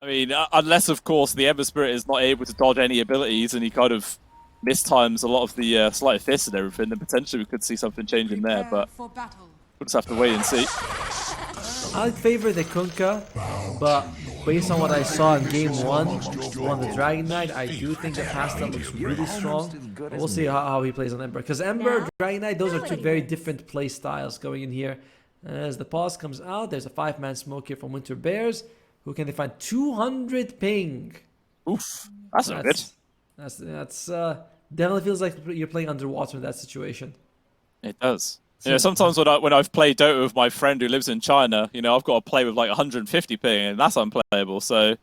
I mean, unless, of course, the Ember Spirit is not able to dodge any abilities and he kind of mistimes a lot of the sleight of fist and everything, then potentially we could see something changing there, but we'll just have to wait and see. I'd favor the Kunkka, but based on what I saw in game 1 on the Dragon Knight, I do think the pasta looks really strong. But we'll see how he plays on Ember. Because Ember, Dragon Knight, those are two very different play styles going in here. As the pause comes out, there's a 5-man smoke here from Winter Bears. Who can they find? 200 ping. Oof, that's not good. That's definitely feels like you're playing underwater in that situation. It does. You know, sometimes when I've played Dota with my friend who lives in China, you know, I've got to play with like 150 ping, and that's unplayable. So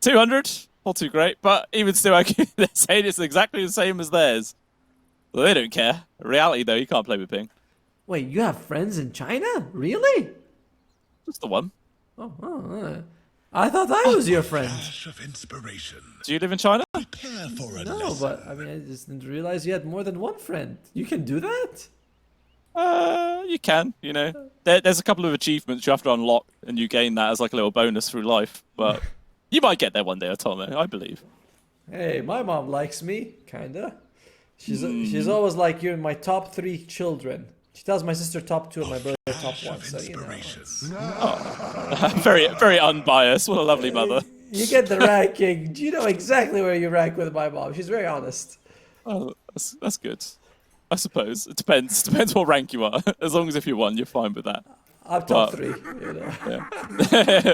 200, not too great, but even still, they're saying it's exactly the same as theirs. Well, they don't care. In reality, though, you can't play with ping. Wait, you have friends in China? Really? Just the one. Oh. I thought that was your friend. Do you live in China? No, but I mean, I just didn't realize you had more than one friend. You can do that? You can, you know. There's a couple of achievements you have to unlock, and you gain that as like a little bonus through life. But you might get there one day, Otome, I believe. Hey, my mom likes me, kinda. She's always like, you're my top 3 children. She tells my sister top 2 and my brother top 1, so you know. Very, very unbiased. What a lovely mother. You get the ranking. You know exactly where you rank with my mom. She's very honest. Oh, that's good. I suppose. It depends. Depends what rank you are. As long as if you won, you're fine with that. I'm top 3, you know. Yeah.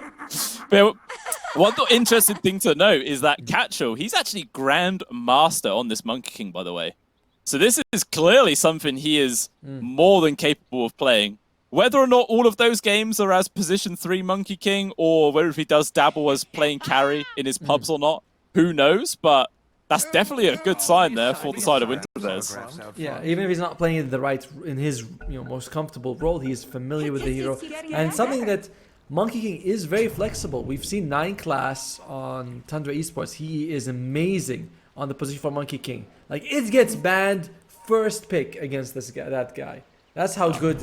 But one interesting thing to note is that Catcho, he's actually Grand Master on this Monkey King, by the way. So this is clearly something he is more than capable of playing. Whether or not all of those games are as position 3 Monkey King, or whether if he does dabble as playing carry in his pubs or not, who knows? But that's definitely a good sign there for the side of Winter Bears. Yeah, even if he's not playing in his most comfortable role, he is familiar with the hero. And something that Monkey King is very flexible. We've seen 9 class on Tundra Esports. He is amazing on the position for Monkey King. Like, it gets banned first pick against that guy. That's how good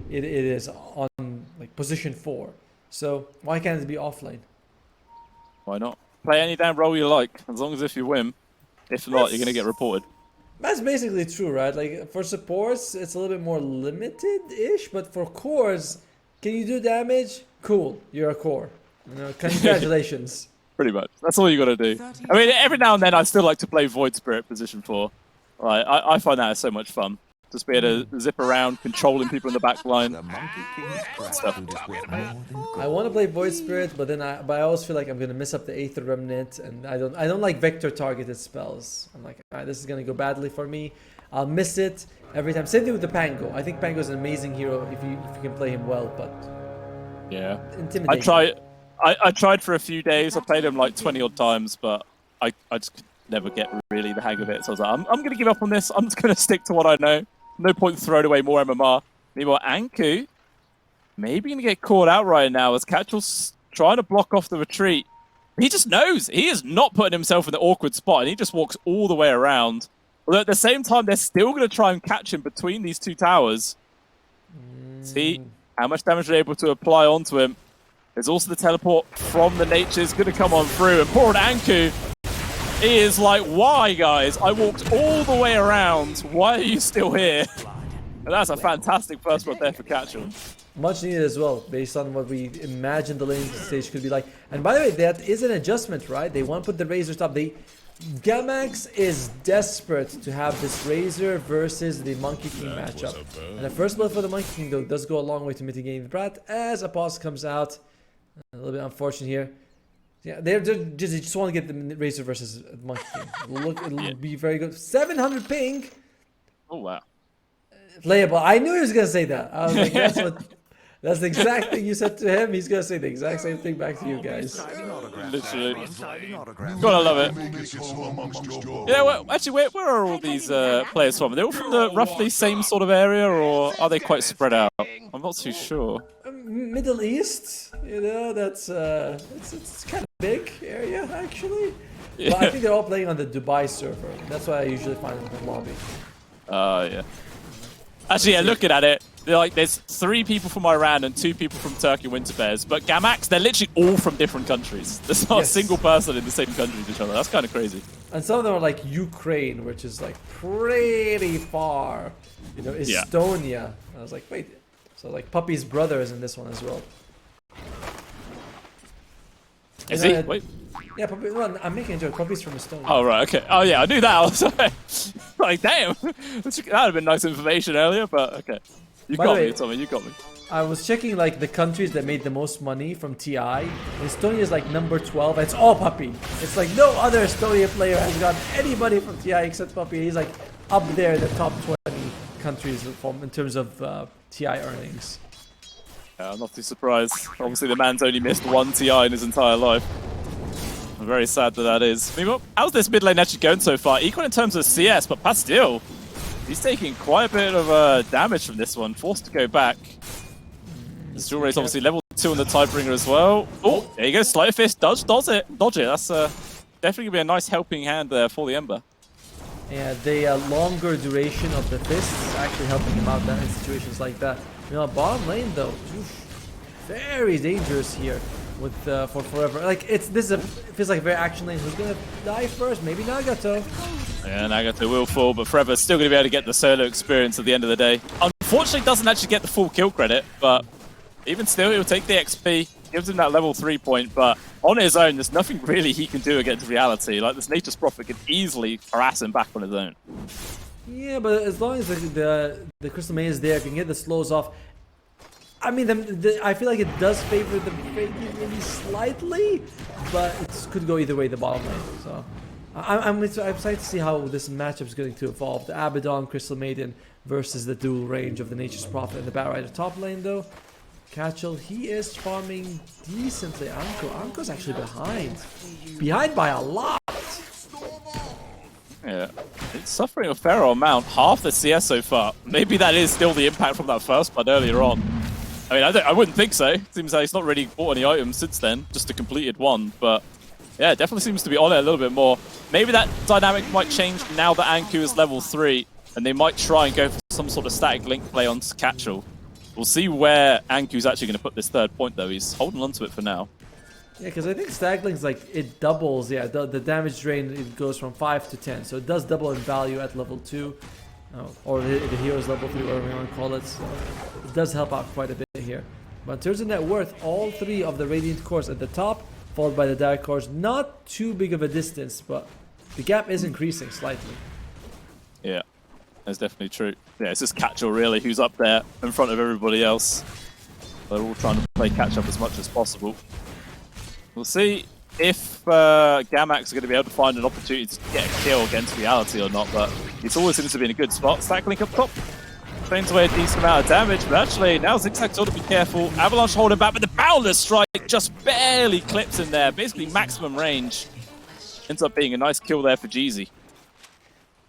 it is on like position 4. So why can't it be offlane? Why not? Play any damn role you like, as long as if you win. If not, you're gonna get reported. That's basically true, right? Like, for supports, it's a little bit more limited-ish, but for cores, can you do damage? Cool, you're a core. You know, congratulations. Pretty much. That's all you gotta do. I mean, every now and then I still like to play Void Spirit position 4. Right, I find that so much fun. Just be able to zip around, controlling people in the back line. Stuff. I want to play Void Spirit, but I always feel like I'm gonna miss up the Aether Remnant, and I don't like vector targeted spells. I'm like, alright, this is gonna go badly for me. I'll miss it every time. Same thing with the Pango. I think Pango is an amazing hero if you can play him well, but yeah, intimidating. I tried for a few days. I played him like 20 odd times, but I just could never get really the hang of it. So I was like, I'm going to give up on this. I'm just going to stick to what I know. No point throwing away more MMR. Meanwhile, Anku maybe going to get caught out right now as Catchell's trying to block off the retreat. He just knows. He is not putting himself in the awkward spot, and he just walks all the way around. Although at the same time, they're still going to try and catch him between these 2 towers. See how much damage they're able to apply onto him. There's also the teleport from the Nature's going to come on through. And poor Anku, he is like, why, guys? I walked all the way around. Why are you still here? And that's a fantastic first blood there for Catchell. Much needed as well, based on what we imagined the laning stage could be like. And by the way, that is an adjustment, right? They want to put the Razor top. Gamax is desperate to have this Razor versus the Monkey King matchup. And the first blood for the Monkey King, though, does go a long way to mitigating the Brat as a pause comes out. A little bit unfortunate here. Yeah, they just want to get the Razor versus the Monkey King. It'll be very good. 700 ping. Oh, wow. Playable. I knew he was going to say that. I was like, that's the exact thing you said to him. He's going to say the exact same thing back to you guys. Literally. Gotta love it. Yeah, well, actually, where are all these players from? Are they all from the roughly same sort of area, or are they quite spread out? I'm not too sure. Middle East, you know, that's it's kind of big area, actually. Yeah. But I think they're all playing on the Dubai server. That's why I usually find them in the lobby. Yeah. Actually, yeah, looking at it, there's 3 people from Iran and 2 people from Turkey Winter Bears, but Gamax, they're literally all from different countries. There's not a single person in the same country as each other. That's kind of crazy. And some of them are like Ukraine, which is like pretty far. You know, Estonia. I was like, wait. So like Puppy's brother is in this one as well. Is he? Wait. Yeah, Puppy. Well, I'm making a joke. Puppy's from Estonia. Oh, right, okay. Oh, yeah, I knew that. I was like, damn. That would have been nice information earlier, but okay. You got me, Tommy. You got me. I was checking like the countries that made the most money from TI. Estonia is like number 12. It's all Puppy. It's like no other Estonia player has got anybody from TI except Puppy. He's like up there in the top 20 countries in terms of TI earnings. Yeah, I'm not too surprised. Obviously, the man's only missed 1 TI in his entire life. I'm very sad that is. Meanwhile, how's this mid lane actually going so far? Equal in terms of CS, but Pastil, he's taking quite a bit of damage from this one. Forced to go back. This Jewelry is obviously level 2 on the Tidebringer as well. Oh, there you go. Slight Fist dodge it. That's definitely going to be a nice helping hand there for the Ember. Yeah, the longer duration of the fists is actually helping him out in situations like that. You know, bottom lane though, very dangerous here with for forever. Like it feels like a very action lane. Who's gonna die first? Maybe Nagato. Yeah, Nagato will fall, but Forever's still gonna be able to get the solo experience at the end of the day. Unfortunately, doesn't actually get the full kill credit, but even still, he'll take the XP. Gives him that level 3 point, but on his own, there's nothing really he can do against reality. Like this Nature's Prophet could easily harass him back on his own. Yeah, but as long as the Crystal Maze is there, if you can get the slows off. I mean, I feel like it does favor the maybe slightly, but it could go either way, the bottom lane. So I'm excited to see how this matchup is going to evolve. The Abaddon, Crystal Maiden versus the dual range of the Nature's Prophet and the Bat Rider top lane, though. Catchell, he is farming decently. Anko's actually behind by a lot. Yeah, it's suffering a fair amount. Half the CS so far. Maybe that is still the impact from that first blood earlier on. I mean, I wouldn't think so. Seems like he's not really bought any items since then. Just a completed one. But yeah, it definitely seems to be on it a little bit more. Maybe that dynamic might change now that Anku is level 3. And they might try and go for some sort of static link play on Catchell. We'll see where Anku's actually going to put this 3rd point, though. He's holding on to it for now. Yeah, because I think Static Link's like, it doubles, yeah, the damage drain, it goes from 5 to 10. So it does double in value at level 2. Or the hero's level 3, whatever you want to call it. So it does help out quite a bit here. But in terms of net worth, all 3 of the Radiant cores at the top, followed by the Dark cores. Not too big of a distance, but the gap is increasing slightly. Yeah. That's definitely true. Yeah, it's just Catchell really who's up there in front of everybody else. They're all trying to play catch up as much as possible. We'll see if Gamax are going to be able to find an opportunity to get a kill against reality or not, but it always seems to be in a good spot. Stack Link up top. Drains away a decent amount of damage, but actually now Zigzag's got to be careful. Avalanche holding back, but the Boundless Strike just barely clips in there. Basically maximum range. Ends up being a nice kill there for Jeezy.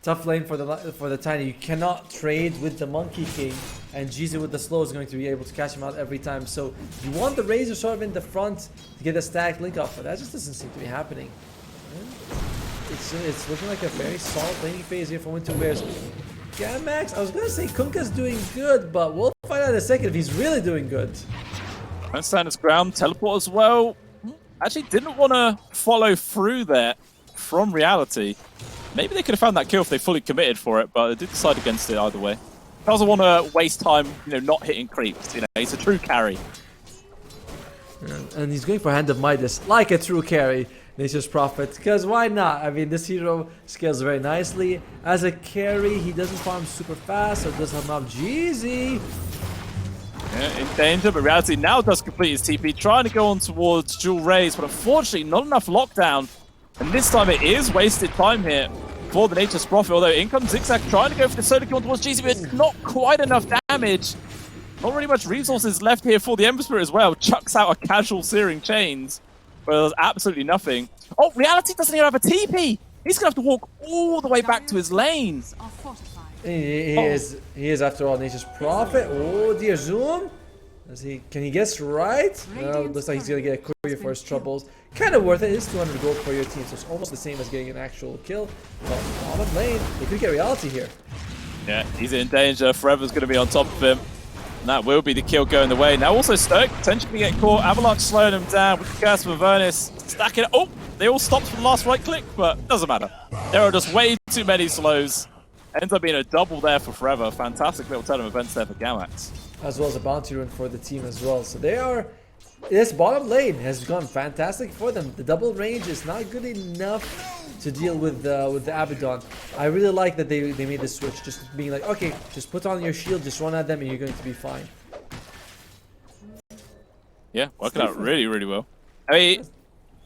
Tough lane for the Tiny. You cannot trade with the Monkey King, and Jeezy with the slow is going to be able to catch him out every time. So you want the Razor sort of in the front to get a stacked link up, but that just doesn't seem to be happening. It's looking like a very solid laning phase here for Winter Bears. Gamax, I was going to say Kunkka's doing good, but we'll find out in a second if he's really doing good. Trying to stand his ground, teleport as well. Actually didn't want to follow through there from reality. Maybe they could have found that kill if they fully committed for it, but they did decide against it either way. Doesn't want to waste time, not hitting creeps. He's a true carry. And he's going for Hand of Midas, like a true carry, Nature's Prophet, because why not? I mean, this hero scales very nicely. As a carry, he doesn't farm super fast, so it does help him out. Jeezy! Yeah, in danger, but reality now does complete his TP, trying to go on towards Jewel Rays, but unfortunately not enough lockdown. And this time it is wasted time here for the Nature's Prophet, although in comes Zigzag trying to go for the solo kill towards Jeezy, but it's not quite enough damage. Not really much resources left here for the Ember Spirit as well. Chucks out a casual Searing Chains, where there's absolutely nothing. Oh, reality doesn't even have a TP! He's gonna have to walk all the way back to his lane. He is after all Nature's Prophet. Oh dear, Zoom. Can he guess right? No, looks like he's gonna get a courier for his troubles. Kind of worth it. It is 200 gold for your team, so it's almost the same as getting an actual kill. But bottom lane, they could get reality here. Yeah, he's in danger. Forever's gonna be on top of him. And that will be the kill going the way. Now also Stoic potentially get caught. Avalanche slowing them down with the Curse of Avernus. Stacking it. Oh, they all stopped for the last right click, but doesn't matter. There are just way too many slows. Ends up being a double there for Forever. Fantastic little turn of events there for Gamax. As well as a bounty run for the team as well. So they are... This bottom lane has gone fantastic for them. The double range is not good enough to deal with the Abaddon. I really like that they made the switch. Just being like, okay, just put on your shield, just run at them and you're going to be fine. Yeah, working out really, really well. I mean,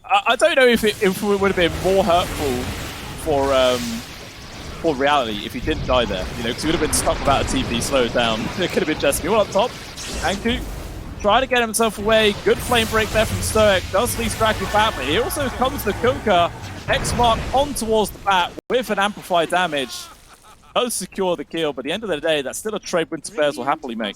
I don't know if it would have been more hurtful for reality if he didn't die there. You know, because he would have been stuck without a TP slowed down. It could have been just all up top. Anku trying to get himself away. Good flame break there from Stoic. Does leave Dragon back, but he also comes the Kunkka. X mark on towards the bat with an amplified damage. Does secure the kill, but at the end of the day, that's still a trade Winter Bears will happily make.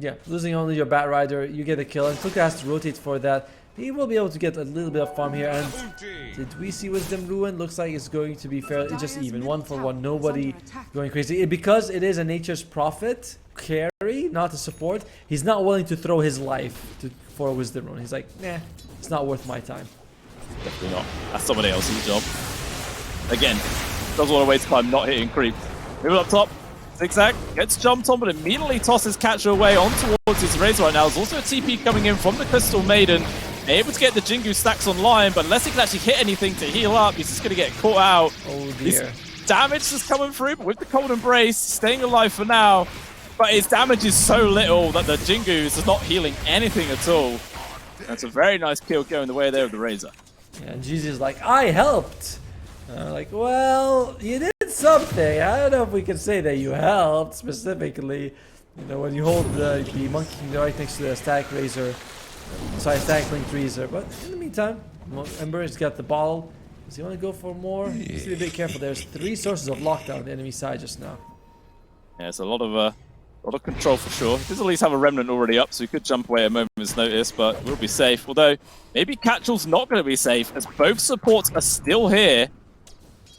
Yeah, losing only your Bat Rider, you get a kill, and Kunkka has to rotate for that. He will be able to get a little bit of farm here, and did we see Wisdom Ruin? Looks like it's going to be fairly just even, 1-for-1, nobody going crazy. Because it is a Nature's Prophet carry, not a support, he's not willing to throw his life for Wisdom Ruin. He's like, nah, it's not worth my time. Definitely not. That's somebody else's job. Again, doesn't want to waste time not hitting creep. Moving up top, Zigzag gets jumped on, but immediately tosses Catcher away on towards his Razor right now. There's also a TP coming in from the Crystal Maiden. Able to get the Jingu stacks online, but unless he can actually hit anything to heal up, he's just going to get caught out. Oh dear. His damage is coming through, but with the Cold Embrace, staying alive for now. But his damage is so little that the Jingu is not healing anything at all. That's a very nice kill going the way there of the Razor. Yeah, and Jesus is like, I helped. Like, well, you did something. I don't know if we can say that you helped specifically. You know, when you hold the Monkey King right next to the Static Razor. Sorry, Static Link Razor. But in the meantime, Ember's got the ball. Does he want to go for more? He's to be a bit careful. There's 3 sources of lockdown on the enemy side just now. Yeah, it's a lot of control for sure. He does at least have a Remnant already up, so he could jump away at a moment's notice, but we'll be safe. Although, maybe Catchall's not going to be safe, as both supports are still here.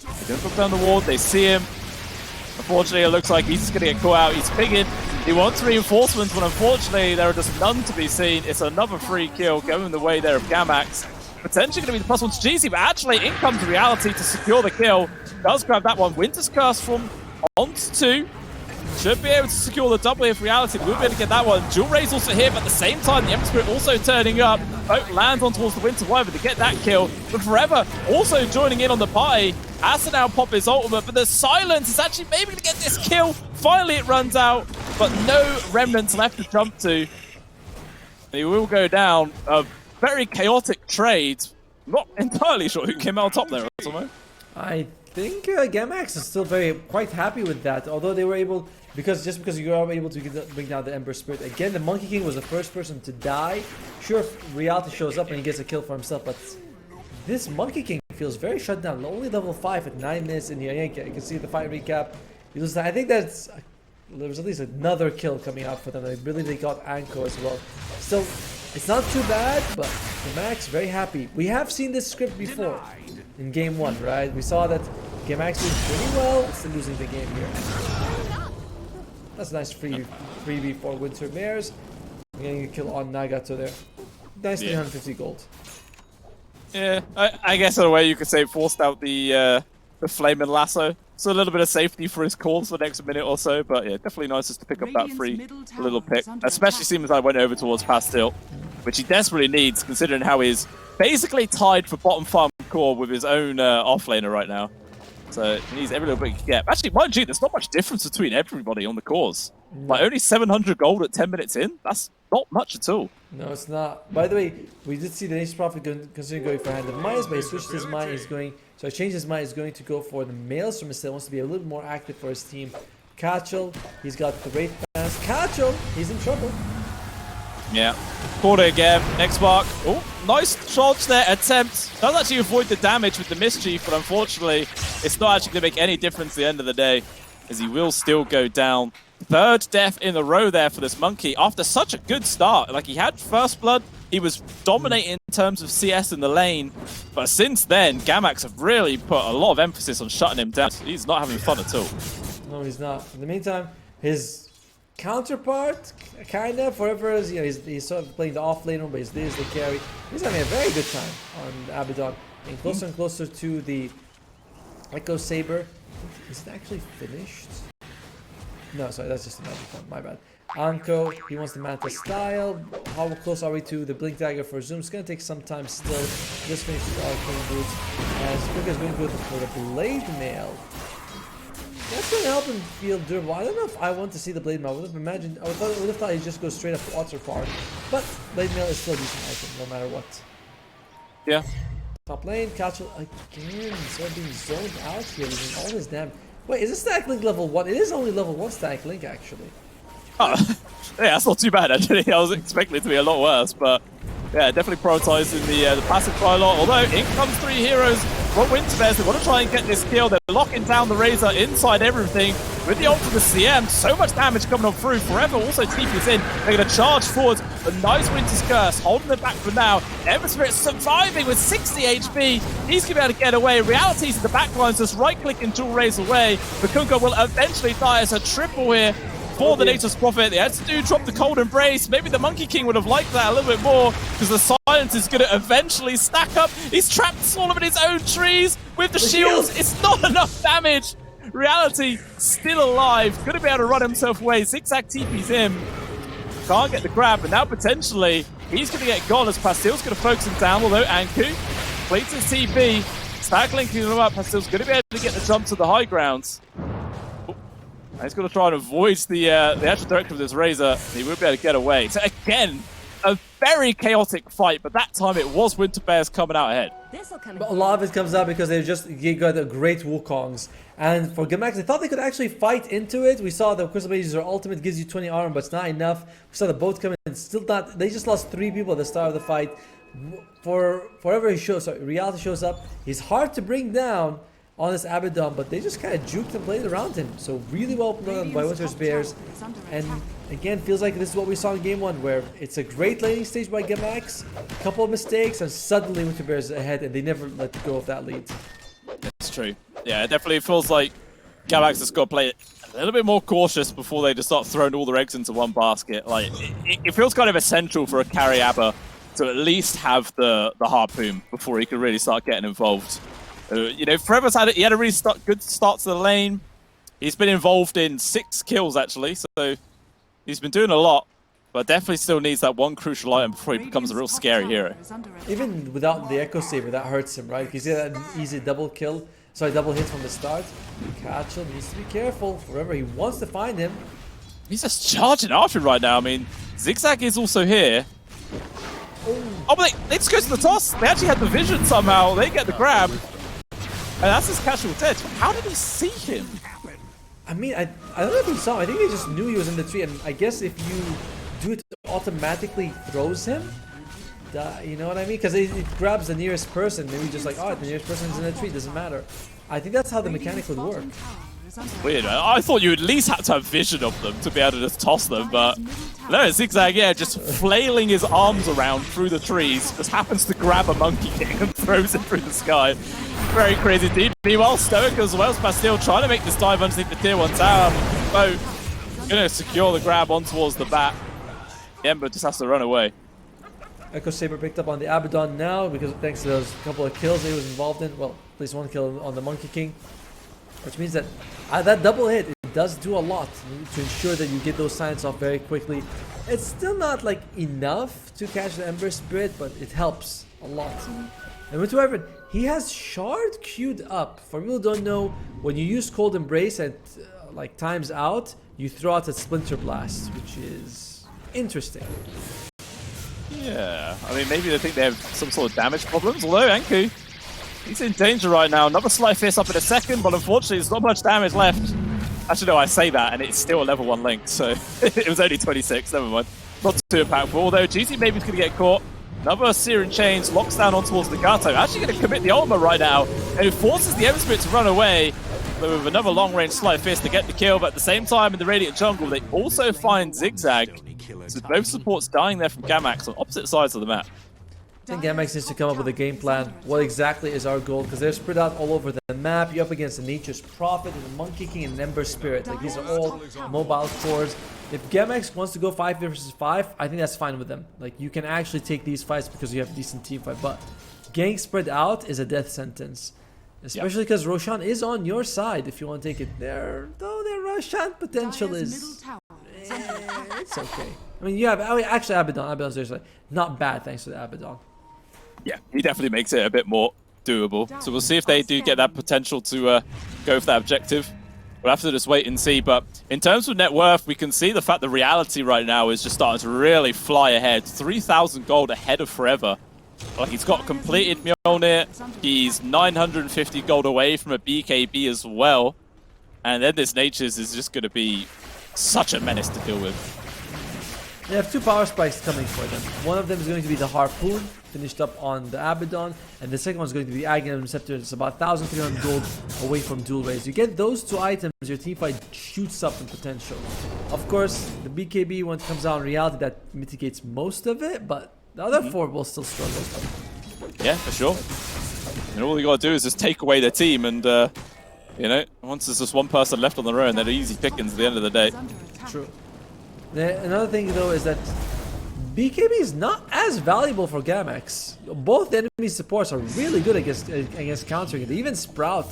They don't look down the ward, they see him. Unfortunately, it looks like he's just going to get caught out. He's pinging. He wants reinforcements, but unfortunately, there are just none to be seen. It's another free kill going the way there of Gamax. Potentially going to be the +1 to GZ, but actually, in comes Reality to secure the kill. Does grab that one. Winter's Curse from onto 2. Should be able to secure the double if Reality. We'll be able to get that one. Jewel Ray's also here, but at the same time, the Ember Spirit also turning up. Both lands on towards the Winter Wyvern to get that kill. But Forever also joining in on the party. Has to now pop his ultimate, but the Silence is actually maybe going to get this kill. Finally, it runs out, but no Remnants left to jump to. He will go down. A very chaotic trade. Not entirely sure who came out on top there, Otomo. I think Gamax is still quite happy with that, although they were able, because you were able to bring down the Ember Spirit. Again, the Monkey King was the first person to die. Sure, Reality shows up and he gets a kill for himself, but this Monkey King feels very shut down. Only level 5 at 9 minutes in the Yanka. You can see the fight recap. I think there was at least another kill coming out for them. I believe they got Anko as well. Still, it's not too bad, but Gamax very happy. We have seen this script before in game 1, right? We saw that Gamax did pretty well, still losing the game here. That's a nice freebie for Winter Bears. Getting a kill on Nagato there. Nice 350 gold. Yeah, I guess in a way you could say forced out the Flame and Lasso. So a little bit of safety for his calls for the next minute or so, but yeah, definitely nice just to pick up that free little pick. Especially seeing as I went over towards Pastil, which he desperately needs, considering how he's basically tied for bottom farm core with his own offlaner right now. So he needs every little bit he can get. Actually, mind you, there's not much difference between everybody on the cores. Like only 700 gold at 10 minutes in. That's not much at all. No, it's not. By the way, we did see the Nature's Prophet considering going for Hand of Mice, but he switched his mind. He's going, so he changed his mind. He's going to go for the Maelstrom instead. Wants to be a little more active for his team. Catchall, he's got the Wraith Pass. Catchall, he's in trouble. Yeah. Caught it again. Next mark. Oh, nice charge there. Attempt. Does actually avoid the damage with the Mischief, but unfortunately, it's not actually going to make any difference at the end of the day, as he will still go down. 3rd death in a row there for this Monkey after such a good start. Like, he had First Blood, he was dominating in terms of CS in the lane, but since then, Gamax have really put a lot of emphasis on shutting him down. He's not having fun at all. No, he's not. In the meantime, his counterpart, kind of. Forever, you know, he's sort of playing the off lane, but he's the carry. He's having a very good time on Abaddon, getting closer and closer to the Echo Saber. Is it actually finished? No, sorry, that's just a magic one. My bad. Anko, he wants the Manta style. How close are we to the Blink Dagger for Zoom? It's gonna take some time still. Just finish with Arcane Boots. And Sprinker is going to go for the Blade Mail. That's gonna help him feel durable. I don't know if I want to see the Blade Mail. I would have imagined, I would have thought he'd just go straight up Water Fart. But Blade Mail is still a decent item, no matter what. Yeah. Top lane, Catchel again. So being zoned out here, using all his damage. Wait, is this Stack Link level 1? It is only level 1 Stack Link, actually. Oh, yeah, that's not too bad, actually. I was expecting it to be a lot worse, but yeah, definitely prioritizing the passive quite a lot. Although, in comes 3 heroes from Winterbears. They want to try and get this kill. They're locking down the Razor inside everything. With the ult of the CM, so much damage coming on through. Forever also TP's in. They're going to charge forwards. A nice Winter's Curse, holding them back for now. Ember Spirit surviving with 60 HP. He's going to be able to get away. Reality's in the backlines, just right-click and dual raise away. Bakunka will eventually die as a triple here for the Nature's Prophet. They had to drop the Cold Embrace. Maybe the Monkey King would have liked that a little bit more, because the Silence is going to eventually stack up. He's trapped all of his own trees with the shields. It's not enough damage. Reality still alive. Going to be able to run himself away. Zigzag TP's him. Can't get the grab, but now potentially he's going to get gone as Pastil's going to focus him down, although Anku plates his TP. Stack linking him up. Pastil's going to be able to get the jump to the high grounds. He's going to try and avoid the actual direction of this Razor. He will be able to get away. So again, a very chaotic fight, but that time it was Winterbears coming out ahead. But a lot of it comes out because they got a great Wukongs. And for Gamax, they thought they could actually fight into it. We saw the Crystal Blaze, their ultimate gives you 20 armor, but it's not enough. We saw the boat come in, still not. They just lost 3 people at the start of the fight. Forever Reality shows up. He's hard to bring down on this Abaddon, but they just kind of juked and played around him. So really well done by Winter's Bears. And again, feels like this is what we saw in game 1, where it's a great laning stage by Gamax, a couple of mistakes, and suddenly Winter Bears ahead, and they never let go of that lead. That's true. Yeah, it definitely feels like Gamax has got to play it a little bit more cautious before they just start throwing all their eggs into one basket. Like, it feels kind of essential for a carry Abba to at least have the harpoon before he can really start getting involved. You know, Forever's had a really good start to the lane. He's been involved in 6 kills, actually, so he's been doing a lot, but definitely still needs that one crucial item before he becomes a real scary hero. Even without the Echo Saber, that hurts him, right? You see that easy double hit from the start. Catchel needs to be careful. Forever, he wants to find him. He's just charging after him right now. I mean, Zigzag is also here. Oh, but they just go to the toss. They actually had the vision somehow. They get the grab. And that's his casual death. How did he see him? I mean, I don't know if he saw him. I think he just knew he was in the tree. And I guess if you do it, automatically throws him. You know what I mean? Because it grabs the nearest person. Maybe just like, oh, the nearest person is in the tree. Doesn't matter. I think that's how the mechanic would work. Weird. I thought you at least had to have vision of them to be able to just toss them, but no, Zigzag, yeah, just flailing his arms around through the trees, just happens to grab a Monkey King and throws it through the sky. Very crazy indeed. Meanwhile, Stoic as well as Bastille trying to make this dive underneath the tier 1 tower. Both gonna secure the grab on towards the bat. Ember just has to run away. Echo Saber picked up on the Abaddon now because thanks to those couple of kills he was involved in. Well, at least 1 kill on the Monkey King. Which means that that double hit, it does do a lot to ensure that you get those signs off very quickly. It's still not like enough to catch the Ember Spirit, but it helps a lot. And with Wyvern, he has Shard queued up. For people who don't know, when you use Cold Embrace and like times out, you throw out a Splinter Blast, which is interesting. Yeah, I mean, maybe they think they have some sort of damage problems, although Anku, he's in danger right now. Another Slight Fist up in a second, but unfortunately there's not much damage left. Actually, no, I say that, and it's still a level 1 link, so it was only 26, never mind. Not too impactful, although GT maybe is going to get caught. Another Searing Chains, locks down on towards the Gato. Actually going to commit the ultimate right now, and it forces the Ember Spirit to run away. But with another long-range Slight Fist to get the kill, but at the same time in the Radiant Jungle, they also find Zigzag. So both supports dying there from Gamax on opposite sides of the map. think Gamax needs to come up with a game plan. What exactly is our goal? Because they're spread out all over the map. You're up against the Nature's Prophet and the Monkey King and Ember Spirit. Like, these are all mobile cores. If Gamax wants to go 5 versus 5, I think that's fine with them. Like, you can actually take these fights because you have a decent team fight. But getting spread out is a death sentence. Especially because Roshan is on your side if you want to take it there. Though their Roshan potential is... it's okay. I mean, you have... actually, Abaddon. Abaddon's seriously not bad thanks to the Abaddon. Yeah, he definitely makes it a bit more doable. So we'll see if they do get that potential to go for that objective. We'll have to just wait and see. But in terms of net worth, we can see the fact that Reality right now is just starting to really fly ahead. 3,000 gold ahead of Forever. Like, he's got completed Mjolnir. He's 950 gold away from a BKB as well. And then this Nature's is just going to be such a menace to deal with. They have 2 power spikes coming for them. One of them is going to be the Harpoon, finished up on the Abaddon, and the second one is going to be the Aghanim Scepter. It's about 1,300 gold away from dual raise. You get those 2 items, your teamfight shoots up in potential. Of course, the BKB, when it comes out in Reality, that mitigates most of it, but the other 4 will still struggle. Yeah, for sure. And all you got to do is just take away their team, and you know, once there's just one person left on their own, they're easy pickings at the end of the day. True. Another thing though is that BKB is not as valuable for Gamax. Both enemy supports are really good against countering it. Even Sprout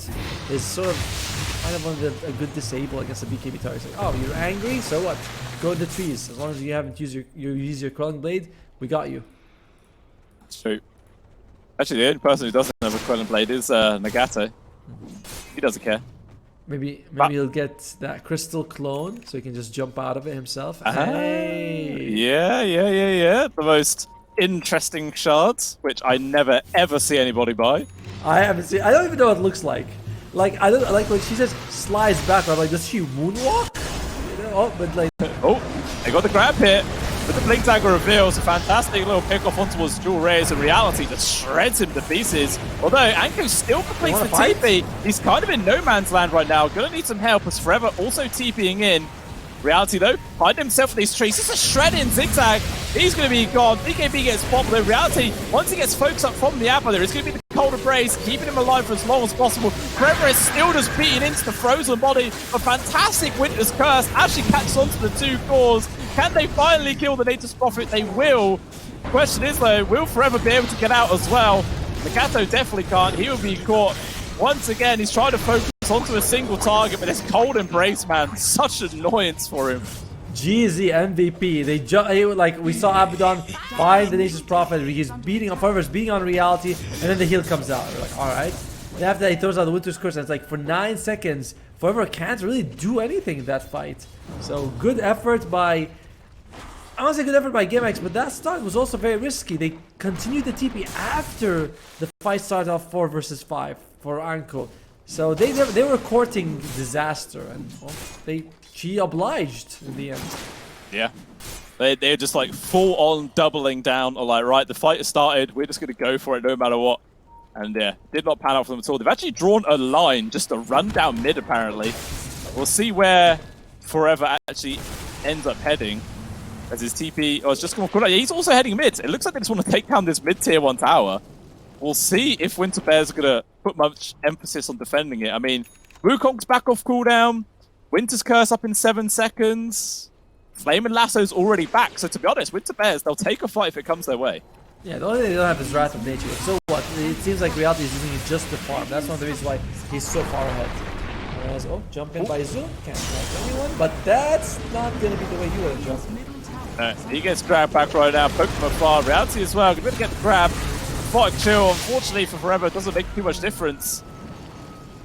is sort of kind of a good disable against a BKB target. Like, oh, you're angry? So what? Go in the trees. As long as you haven't used your Quelling Blade, we got you. That's true. Actually, the only person who doesn't have a Quelling Blade is Nagato. He doesn't care. Maybe he'll get that crystal clone so he can just jump out of it himself. Hey. Yeah. The most interesting shards, which I never ever see anybody buy. I haven't seen. I don't even know what it looks like. Like, I don't like when she says slides back. I'm like, does she moonwalk? You know, oh, but like. Oh, they got the grab hit. But the Blink Dagger reveals a fantastic little pick-off on towards Dual Rays. In Reality, just shreds him to pieces. Although Anko still completes the TP. He's kind of in no man's land right now. Gonna need some help as Forever also TPing in. Reality, though, finding himself in these trees. Just a shredding zigzag. He's going to be gone. BKB gets popped, though. Reality, once he gets focused up from the apple, there is going to be the cold embrace, keeping him alive for as long as possible. Forever is still just beating into the frozen body. A fantastic Winter's Curse actually catches onto the 2 cores. Can they finally kill the Nature's Prophet? They will. The question is, though, will Forever be able to get out as well? Nagato definitely can't. He will be caught. Once again, he's trying to focus onto a single target, but this cold embrace, man, such an annoyance for him. GZ MVP. Like, we saw Abaddon find the Nature's Prophet. He's beating on Forever's beating on Reality, and then the heal comes out. We're like, alright. And after that, he throws out the Winter's Curse, and it's like, for 9 seconds, Forever can't really do anything in that fight. So, good effort by... I want to say good effort by Gamax, but that start was also very risky. They continued the TP after the fight started off 4 versus 5 for Anko. So they were courting disaster, and well, she obliged in the end. Yeah. They're just like full on doubling down, or like, right, the fight has started, we're just going to go for it no matter what. And yeah, did not pan out for them at all. They've actually drawn a line just to run down mid, apparently. We'll see where Forever actually ends up heading. As his TP, oh, it's just come on. He's also heading mid. It looks like they just want to take down this mid-tier 1 tower. We'll see if Winter Bear's going to put much emphasis on defending it. I mean, Wukong's back off cooldown. Winter's Curse up in 7 seconds. Flame and Lasso's already back. So to be honest, Winter Bears, they'll take a fight if it comes their way. Yeah, the only thing they don't have is Wrath of Nature. So what? It seems like Reality is using it just to farm. That's one of the reasons why he's so far ahead. Oh, jump in by Zoom. Can't catch anyone. But that's not going to be the way you would have jumped. He gets grabbed back right now. Poke from afar. Reality as well. Going to get the grab. Spot chill. Unfortunately for Forever, it doesn't make too much difference.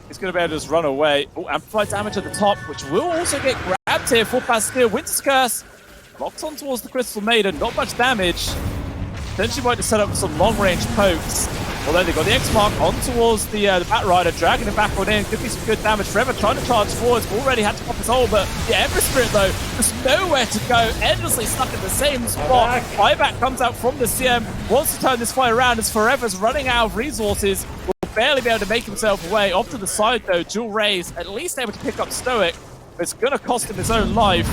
He's going to be able to just run away. Oh, amplified damage at the top, which will also get grabbed here. Full pass steal. Winter's Curse. Locks on towards the Crystal Maiden. Not much damage. Potentially might to set up some long-range pokes. Although they got the X-Mark on towards the Bat Rider, dragging him back on in. Could be some good damage. Forever trying to charge forwards. Already had to pop his hole, but the Ember Spirit, though, just nowhere to go. Endlessly stuck in the same spot. Buyback comes out from the CM. Wants to turn this fight around as Forever's running out of resources. Will barely be able to make himself away. Off to the side, though, Dual Rays at least able to pick up Stoic. But it's going to cost him his own life.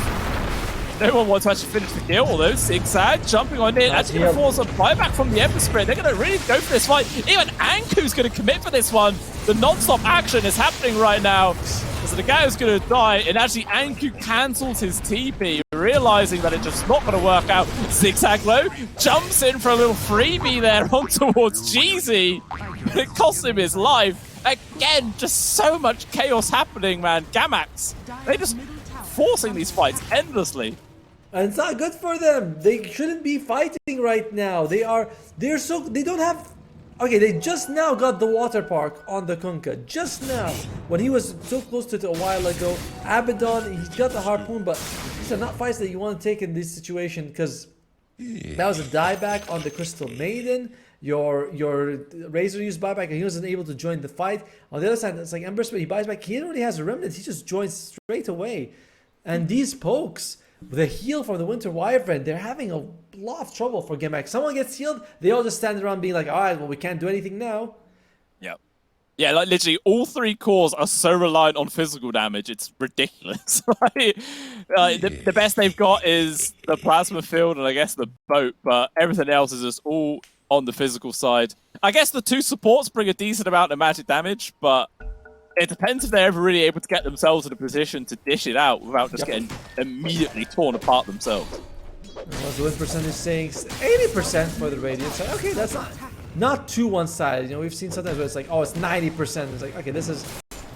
No one wants to actually finish the kill, although Zigzag jumping on in, actually going to force a buyback from the Ember Sprint. They're going to really go for this fight. Even Anku's going to commit for this one. The non-stop action is happening right now. So the guy who's going to die, and actually Anku cancels his TP, realizing that it's just not going to work out. Zigzag low, jumps in for a little freebie there on towards Jeezy. But it costs him his life. Again, just so much chaos happening, man. Gamax, they just forcing these fights endlessly. And it's not good for them. They shouldn't be fighting right now. They don't have. Okay, they just now got the water park on the Kunkka. Just now, when he was so close to it a while ago. Abaddon, he's got the harpoon, but these are not fights that you want to take in this situation, because that was a dieback on the Crystal Maiden. Your Razor used buyback and he wasn't able to join the fight. On the other side, it's like Ember Spirit, he buys back, he already has a remnant, he just joins straight away. And these pokes, the heal from the Winter Wyvern, they're having a lot of trouble for Gamax. Someone gets healed, they all just stand around being like, alright, well, we can't do anything now. Yeah, like literally all three cores are so reliant on physical damage, it's ridiculous. The best they've got is the plasma field and I guess the boat, but everything else is just all on the physical side. I guess the two supports bring a decent amount of magic damage, but it depends if they're ever really able to get themselves in a position to dish it out without just getting immediately torn apart themselves. The win percentage saying 80% for the Radiant. So, okay, that's not too one-sided. You know, we've seen sometimes where it's like, oh, it's 90%. It's like, okay, this is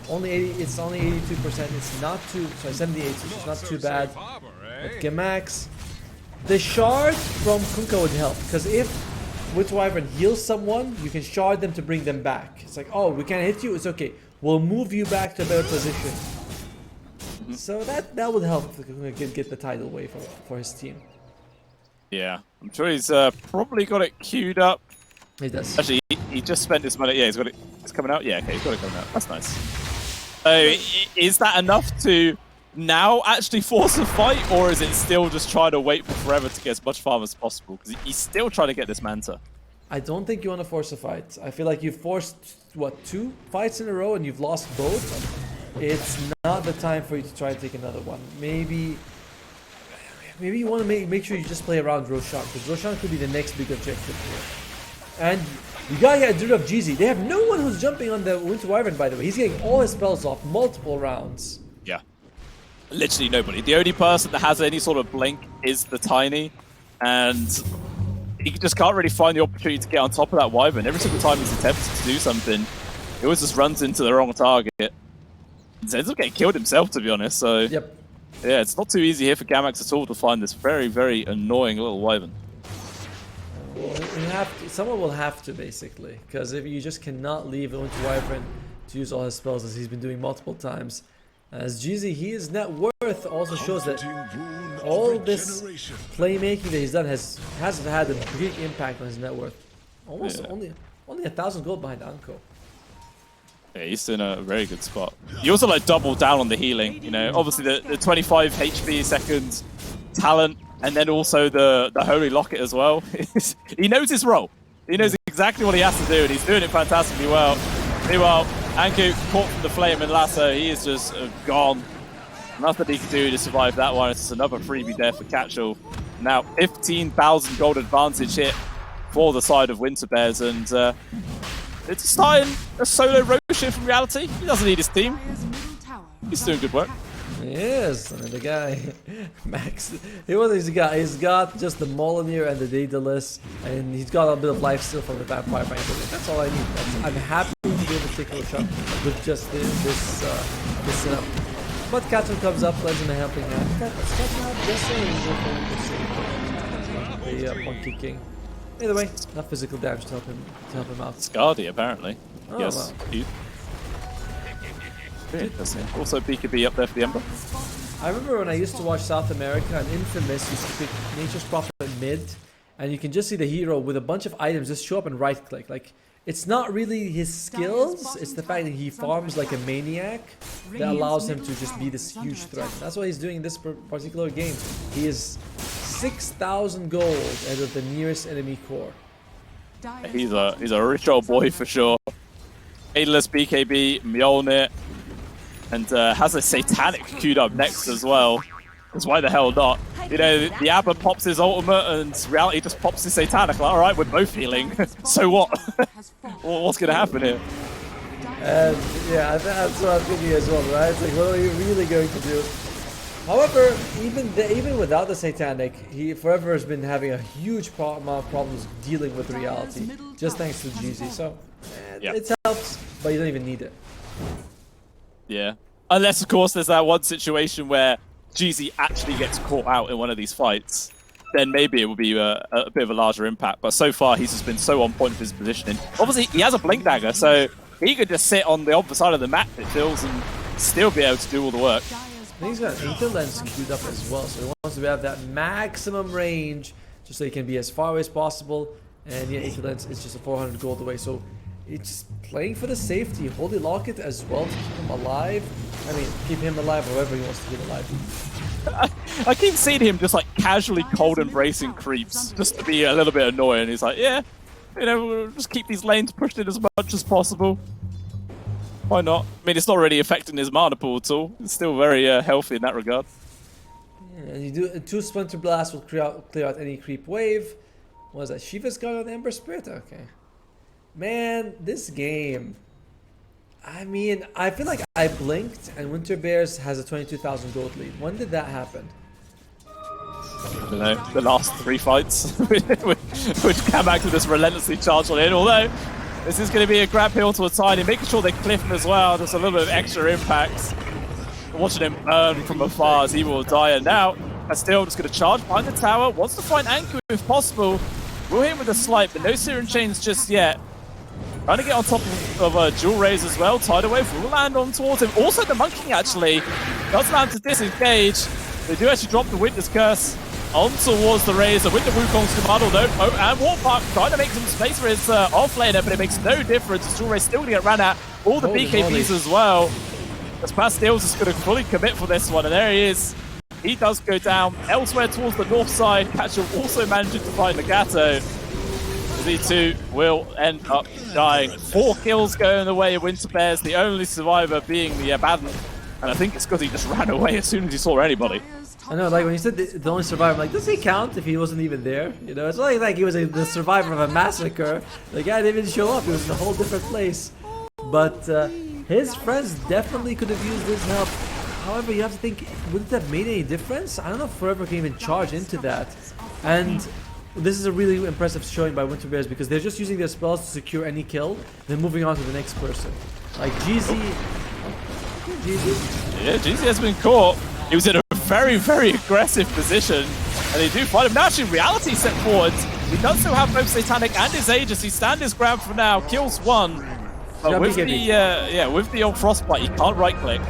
only 80. It's only 82%. It's not too. Sorry, 78. It's not too bad. But Gamax, the shard from Kunkka would help, because if Winter Wyvern heals someone, you can shard them to bring them back. It's like, oh, we can't hit you. It's okay. We'll move you back to a better position. So that would help if Kunkka get the tidal wave for his team. Yeah, I'm sure he's probably got it queued up. He does. Actually, he just spent his money. Yeah, he's got it. It's coming out. Yeah, okay, he's got it coming out. That's nice. So, is that enough to now actually force a fight, or is it still just trying to wait for forever to get as much farm as possible? Because he's still trying to get this Manta. I don't think you want to force a fight. I feel like you've forced, what, 2 fights in a row and you've lost both. It's not the time for you to try to take another one. Maybe you want to make sure you just play around Roshan, because Roshan could be the next big objective here. And you gotta get rid of GZ. They have no one who's jumping on the Winter Wyvern, by the way. He's getting all his spells off multiple rounds. Yeah. Literally nobody. The only person that has any sort of blink is the Tiny, and he just can't really find the opportunity to get on top of that Wyvern. Every single time he's attempted to do something, he always just runs into the wrong target. He ends up getting killed himself, to be honest, so... Yep. Yeah, it's not too easy here for Gamax at all to find this very, very annoying little Wyvern. Someone will have to, basically, because if you just cannot leave the Winter Wyvern to use all his spells, as he's been doing multiple times. As GZ, his net worth also shows that all this playmaking that he's done hasn't had a big impact on his net worth. Almost only 1,000 gold behind Anko. Yeah, he's in a very good spot. You also like double down on the healing, you know. Obviously the 25 HP second talent, and then also the Holy Locket as well. He knows his role. He knows exactly what he has to do, and he's doing it fantastically well. Meanwhile, Anku caught from the flame and lasso, he is just gone. Nothing he can do to survive that one. It's just another freebie there for Catchall. Now 15,000 gold advantage hit for the side of Winter Bears, and it's starting a solo Roshan from reality. He doesn't need his team. He's doing good work. Yes, I mean, the guy, Max, he's got just the Molineer and the Daedalus, and he's got a bit of life still from the Vampire Bank. That's all I need. I'm happy to be able to take a shot with just this setup. But Catchall comes up, lends him a helping hand. The Monkey King. Either way, not physical damage to help him out. Scardy, apparently. Oh, yes. Wow. Very interesting. Also, BKB up there for the Ember. I remember when I used to watch South America, and Infamous used to pick Nature's Prophet mid, and you can just see the hero with a bunch of items just show up and right click. Like, it's not really his skills, it's the fact that he farms like a maniac that allows him to just be this huge threat. That's what he's doing in this particular game. He is 6,000 gold out of the nearest enemy core. He's a rich old boy for sure. Daedalus, BKB, Mjolnir, and has a Satanic queued up next as well. Because why the hell not? You know, the Abba pops his ultimate and Reality just pops his Satanic. Like, alright, we're both healing. So what? What's going to happen here? Yeah, that's what I'm thinking as well, right? It's like, what are you really going to do? However, even without the Satanic, he forever has been having a huge amount of problems dealing with reality, just thanks to GZ. So, it helps, but you don't even need it. Yeah. Unless, of course, there's that one situation where GZ actually gets caught out in one of these fights, then maybe it will be a bit of a larger impact. But so far, he's just been so on point with his positioning. Obviously, he has a Blink Dagger, so he could just sit on the opposite side of the map, it feels, and still be able to do all the work. And he's got Aether Lens queued up as well, so he wants to have that maximum range, just so he can be as far away as possible. And yeah, Aether Lens is just a 400 gold away, so it's just playing for the safety. Holy Locket as well to keep him alive. I mean, keep him alive however he wants to keep alive. I keep seeing him just like casually cold embracing creeps, just to be a little bit annoying. He's like, yeah, you know, we'll just keep these lanes pushed in as much as possible. Why not? I mean, it's not really affecting his mana pool at all. It's still very healthy in that regard. Yeah, and you do 2 Splinter Blasts will clear out any creep wave. What was that? Shiva's got on Ember Spirit? Okay. Man, this game. I mean, I feel like I blinked and Winter Bears has a 22,000 gold lead. When did that happen? I don't know, the last 3 fights, which Gamax with this relentlessly charged on in, although this is going to be a grab hill to a tiny, making sure they cliff him as well, just a little bit of extra impact. Watching him burn from afar as he will die, and now Castile just going to charge behind the tower, wants to find Anku if possible. We'll hit him with a slight, but no Searing Chains just yet. Trying to get on top of Jewel Rays as well, tied away, will land on towards him. Also the Monkey actually does land to disengage. They do actually drop the Witness Curse on towards the Razor with the Wukong's command, although, and Warpark trying to make some space for his offlaner, but it makes no difference. Jewel Ray's still going to get ran at. All the BKBs as well. As Pastile's just going to fully commit for this one, and there he is. He does go down elsewhere towards the north side. Catcher also managing to find Nagato. Z2 will end up dying. 4 kills going the way of Winter Bears, the only survivor being the Abaddon. And I think it's because he just ran away as soon as he saw anybody. I know, like when you said the only survivor, I'm like, does he count if he wasn't even there? You know, it's not like he was the survivor of a massacre. The guy didn't even show up, he was in a whole different place. But his friends definitely could have used his help. However, you have to think, would that have made any difference? I don't know if Forever can even charge into that. And this is a really impressive showing by Winter Bears because they're just using their spells to secure any kill, then moving on to the next person. Like GZ. Yeah, GZ has been caught. He was in a very, very aggressive position, and they do find him. Now actually Reality step forward. He does still have both Satanic and his Aegis. He stand his ground for now, kills one. But with the old Frostbite, he can't right click.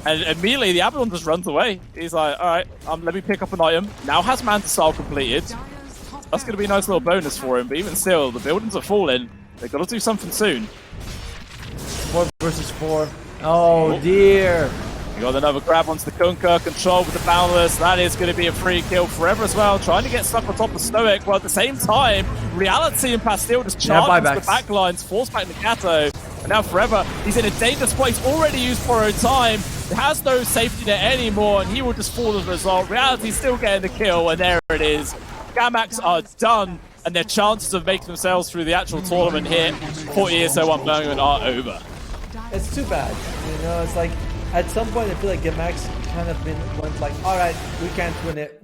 And immediately the Abaddon just runs away. He's like, alright, let me pick up an item. Now has Manta Style completed. That's going to be a nice little bonus for him, but even still, the buildings are falling. They've got to do something soon. 4 versus 4. Oh dear. You got another grab onto the Kunkka, control with the Boundless. That is going to be a free kill Forever as well. Trying to get stuck on top of Stoic, while at the same time, Reality and Pastille just charge into the backlines, force back Nagato. And now Forever, he's in a dangerous place, already used borrowed time. He has no safety net anymore, and he will just fall as a result. Reality's still getting the kill, and there it is. Gamax are done, and their chances of making themselves through the actual tournament here for ESL One Birmingham are over. It's too bad. You know, it's like, at some point I feel like Gamax kind of went like, alright, we can't win it.